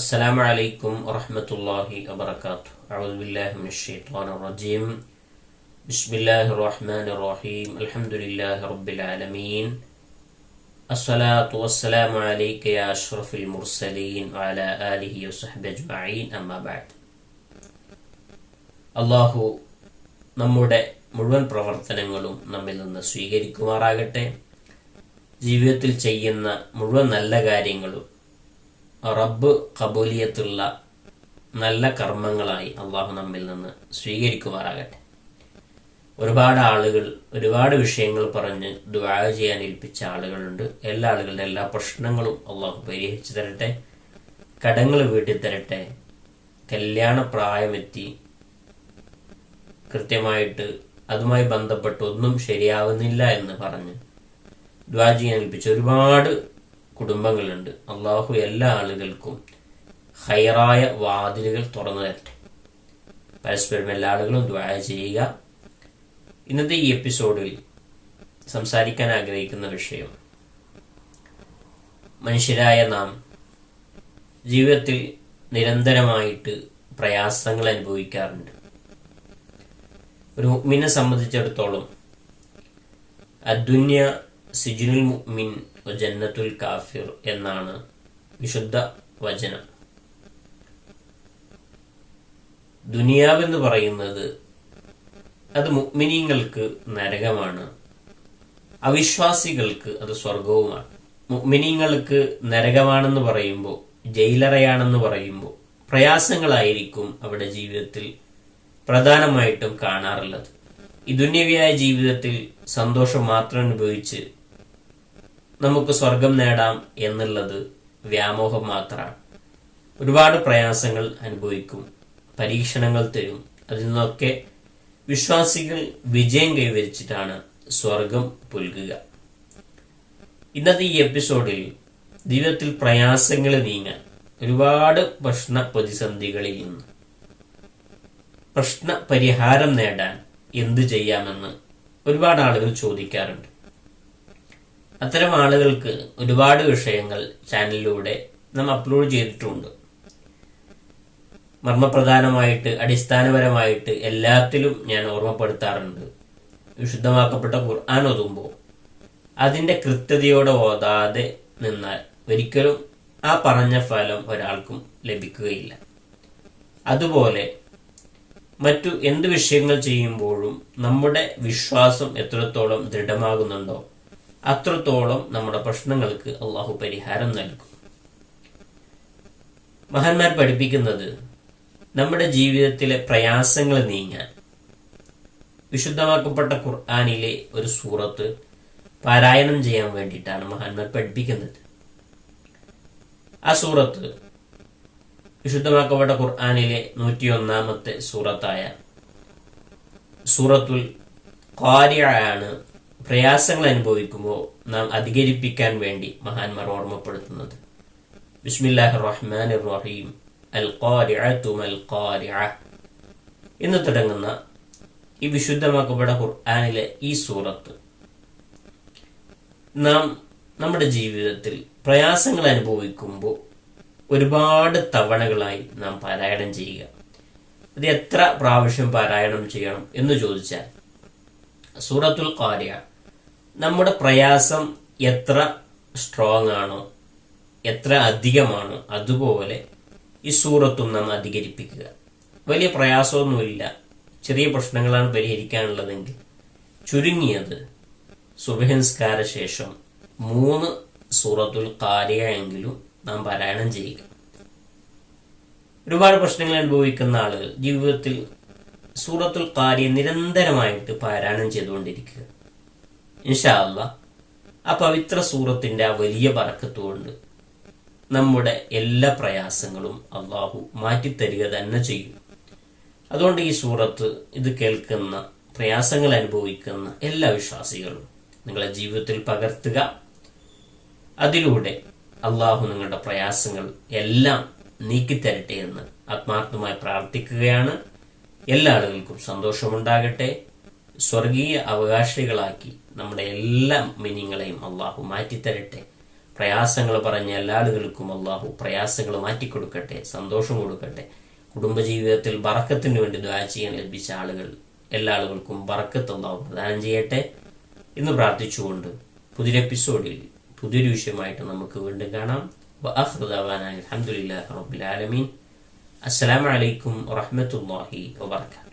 അസ്സലാമു അലൈക്കും വറഹ്മത്തുള്ളാഹി വബറകാതുഹു. അഊദു ബില്ലാഹി മിനശ് ശൈത്വാനിർ റജീം. ബിസ്മില്ലാഹിർ റഹ്മാനിർ റഹീം. അൽഹംദുലില്ലാഹി റബ്ബിൽ ആലമീൻ. അസ്സലാത്തു വസ്സലാമു അലൈക യാ അഷ്റഫുൽ മുർസലീൻ വഅലാ ആലിഹി വസഹ്ബിഹി അജ്മഈൻ. അമ്മാ ബഅദ്. അല്ലാഹു നമ്മുടെ മുഴുവൻ പ്രവർത്തനങ്ങളും നമ്മിൽ നിന്ന് സ്വീകരിക്കുമാറാകട്ടെ. ജീവിതത്തിൽ ചെയ്യുന്ന മുഴുവൻ നല്ല കാര്യങ്ങളും റബ്ബ് ഖബൂലിയത്തുള്ള നല്ല കർമ്മങ്ങളായി അള്ളാഹു നമ്മിൽ നിന്ന് സ്വീകരിക്കുമാറാകട്ടെ. ഒരുപാട് ആളുകൾ ഒരുപാട് വിഷയങ്ങൾ പറഞ്ഞ് ദുആ ചെയ്യാൻ ഏൽപ്പിച്ച ആളുകളുണ്ട്. എല്ലാ ആളുകളുടെ എല്ലാ പ്രശ്നങ്ങളും അള്ളാഹു പരിഹരിച്ചു തരട്ടെ, കടങ്ങൾ വീട്ടി തരട്ടെ. കല്യാണ പ്രായമെത്തി കൃത്യമായിട്ട് അതുമായി ബന്ധപ്പെട്ട് ഒന്നും ശരിയാവുന്നില്ല എന്ന് പറഞ്ഞ് ദുആ ചെയ്യാൻ ഏൽപ്പിച്ച ഒരുപാട് കുടുംബങ്ങളുണ്ട്. അള്ളാഹു എല്ലാ ആളുകൾക്കും ഖൈറായ വാതിലുകൾ തുറന്നു തരട്ടെ. പരസ്പരം എല്ലാ ആളുകളും ദുആ ചെയ്യുക. ഇന്നത്തെ ഈ എപ്പിസോഡിൽ സംസാരിക്കാൻ ആഗ്രഹിക്കുന്ന വിഷയം, മനുഷ്യരായ നാം ജീവിതത്തിൽ നിരന്തരമായിട്ട് പ്രയാസങ്ങൾ അനുഭവിക്കാറുണ്ട്. ഒരു മുഅ്മിനെ സംബന്ധിച്ചിടത്തോളം അദ്ദുന്യ സിജ്നുൽ മുഅ്മിൻ ജന്നത്തുൽ കാഫിർ എന്നാണ് വിശുദ്ധ വചനം. ദുനിയാവെന്ന് പറയുന്നത് അത് മുഅ്മിനീങ്ങൾക്ക് നരകമാണ്, അവിശ്വാസികൾക്ക് അത് സ്വർഗവുമാണ്. മുഅ്മിനീങ്ങൾക്ക് നരകമാണെന്ന് പറയുമ്പോൾ, ജയിലറയാണെന്ന് പറയുമ്പോൾ പ്രയാസങ്ങളായിരിക്കും അവിടെ ജീവിതത്തിൽ പ്രധാനമായിട്ടും കാണാറുള്ളത്. ഈ ദുന്യവിയായ ജീവിതത്തിൽ സന്തോഷം മാത്രം അനുഭവിച്ച് നമുക്ക് സ്വർഗം നേടാം എന്നുള്ളത് വ്യാമോഹം മാത്രമാണ്. ഒരുപാട് പ്രയാസങ്ങൾ അനുഭവിക്കും, പരീക്ഷണങ്ങൾ തരും. അതിൽ നിന്നൊക്കെ വിശ്വാസികൾ വിജയം കൈവരിച്ചിട്ടാണ് സ്വർഗം പുൽകുക. ഇന്നത്തെ ഈ എപ്പിസോഡിൽ ജീവിതത്തിൽ പ്രയാസങ്ങൾ നീങ്ങാൻ, ഒരുപാട് പ്രശ്ന പ്രതിസന്ധികളിൽ നിന്ന് പ്രശ്ന പരിഹാരം നേടാൻ എന്ത് ചെയ്യാമെന്ന് ഒരുപാട് ആളുകൾ ചോദിക്കാറുണ്ട്. അത്തരം ആളുകൾക്ക് ഒരുപാട് വിഷയങ്ങൾ ചാനലിലൂടെ നാം അപ്ലോഡ് ചെയ്തിട്ടുണ്ട്. മർമ്മപ്രധാനമായിട്ട് അടിസ്ഥാനപരമായിട്ട് എല്ലാത്തിലും ഞാൻ ഓർമ്മപ്പെടുത്താറുണ്ട്. വിശുദ്ധമാക്കപ്പെട്ട ഖുർആൻ ഓതുമ്പോൾ അതിൻ്റെ കൃത്യതയോടെ ഓതാതെ നിന്നാൽ ഒരിക്കലും ആ പറഞ്ഞ ഫലം ഒരാൾക്കും ലഭിക്കുകയില്ല. അതുപോലെ മറ്റു എന്ത് വിഷയങ്ങൾ ചെയ്യുമ്പോഴും നമ്മുടെ വിശ്വാസം എത്രത്തോളം ദൃഢമാകുന്നുണ്ടോ അത്രത്തോളം നമ്മുടെ പ്രശ്നങ്ങൾക്ക് അള്ളാഹു പരിഹാരം നൽകും. മഹാന്മാർ പഠിപ്പിക്കുന്നത്, നമ്മുടെ ജീവിതത്തിലെ പ്രയാസങ്ങൾ നീങ്ങാൻ വിശുദ്ധമാക്കപ്പെട്ട ഖുർആനിലെ ഒരു സൂറത്ത് പാരായണം ചെയ്യാൻ വേണ്ടിയിട്ടാണ് മഹാന്മാർ പഠിപ്പിക്കുന്നത്. ആ സൂറത്ത് വിശുദ്ധമാക്കപ്പെട്ട ഖുർആനിലെ 101-ാമത്തെ സൂറത്തായ സൂറത്തുൽ ഖാരിഅയാണ്. പ്രയാസങ്ങൾ അനുഭവിക്കുമ്പോൾ നാം അധികരിപ്പിക്കാൻ വേണ്ടി മഹാന്മാർ ഓർമ്മപ്പെടുത്തുന്നത്. ബിസ്മില്ലാഹിർ റഹ്മാനിർ റഹീം. അൽ ഖാരിഅതു മൽ ഖാരിഅ എന്ന് തുടങ്ങുന്ന ഈ വിശുദ്ധമാക്കപ്പെട്ട ഖുർആനിലെ ഈ സൂറത്ത് നാം നമ്മുടെ ജീവിതത്തിൽ പ്രയാസങ്ങൾ അനുഭവിക്കുമ്പോൾ ഒരുപാട് തവണകളായി നാം പാരായണം ചെയ്യുക. അത് എത്ര പ്രാവശ്യം പാരായണം ചെയ്യണം എന്ന് ചോദിച്ചാൽ, സൂറത്തുൽ ഖാരിഅ നമ്മുടെ പ്രയാസം എത്ര സ്ട്രോങ് ആണോ, എത്ര അധികമാണോ, അതുപോലെ ഈ സൂറത്തും നാം അധികരിപ്പിക്കുക. വലിയ പ്രയാസമൊന്നുമില്ല, ചെറിയ പ്രശ്നങ്ങളാണ് പരിഹരിക്കാനുള്ളതെങ്കിൽ ചുരുങ്ങിയത് സുബ്ഹ് നിസ്കാര ശേഷം 3 സൂറത്തുൽ ഖാരിഅ എങ്കിലും നാം പാരായണം ചെയ്യുക. ഒരുപാട് പ്രശ്നങ്ങൾ അനുഭവിക്കുന്ന ആളുകൾ ജീവിതത്തിൽ സൂറത്തുൽ ഖാരിഅ നിരന്തരമായിട്ട് പാരായണം ചെയ്തുകൊണ്ടിരിക്കുക. ഇൻഷാ അല്ലാഹ് ആ പവിത്ര സൂറത്തിന്റെ ആ വലിയ ബറക്കത്ത് കൊണ്ട് നമ്മുടെ എല്ലാ പ്രയാസങ്ങളും അള്ളാഹു മാറ്റിത്തരിക തന്നെ ചെയ്യും. അതുകൊണ്ട് ഈ സൂറത്ത് ഇത് കേൾക്കുന്ന, പ്രയാസങ്ങൾ അനുഭവിക്കുന്ന എല്ലാ വിശ്വാസികളും നിങ്ങളുടെ ജീവിതത്തിൽ പകർത്തുക. അതിലൂടെ അള്ളാഹു നിങ്ങളുടെ പ്രയാസങ്ങൾ എല്ലാം നീക്കിത്തരട്ടെ എന്ന് ആത്മാർത്ഥമായി പ്രാർത്ഥിക്കുകയാണ്. എല്ലാ ആളുകൾക്കും സന്തോഷമുണ്ടാകട്ടെ. സ്വർഗീയ അവകാശികളാക്കി നമ്മുടെ എല്ലാ മിനിങ്ങളെയും അള്ളാഹു മാറ്റിത്തരട്ടെ. പ്രയാസങ്ങൾ പറഞ്ഞ എല്ലാ ആളുകൾക്കും അള്ളാഹു പ്രയാസങ്ങൾ മാറ്റിക്കൊടുക്കട്ടെ, സന്തോഷം കൊടുക്കട്ടെ. കുടുംബജീവിതത്തിൽ ബറക്കത്തിന് വേണ്ടി ദുആ ചെയ്യാൻ ഏൽപ്പിച്ച ആളുകൾ എല്ലാ ആളുകൾക്കും ബറക്കത്ത് അള്ളാഹു പ്രദാനം ചെയ്യട്ടെ എന്ന് പ്രാർത്ഥിച്ചുകൊണ്ട് പുതിയൊരു എപ്പിസോഡിൽ പുതിയൊരു വിഷയമായിട്ട് നമുക്ക് വീണ്ടും കാണാം. വആഖിറു ദഅവാനാ അൽഹംദുലില്ലാഹി റബ്ബിൽ ആലമീൻ. അസ്സലാമു അലൈക്കും വറഹ്മത്തുള്ളാഹി വബറകാതുഹു.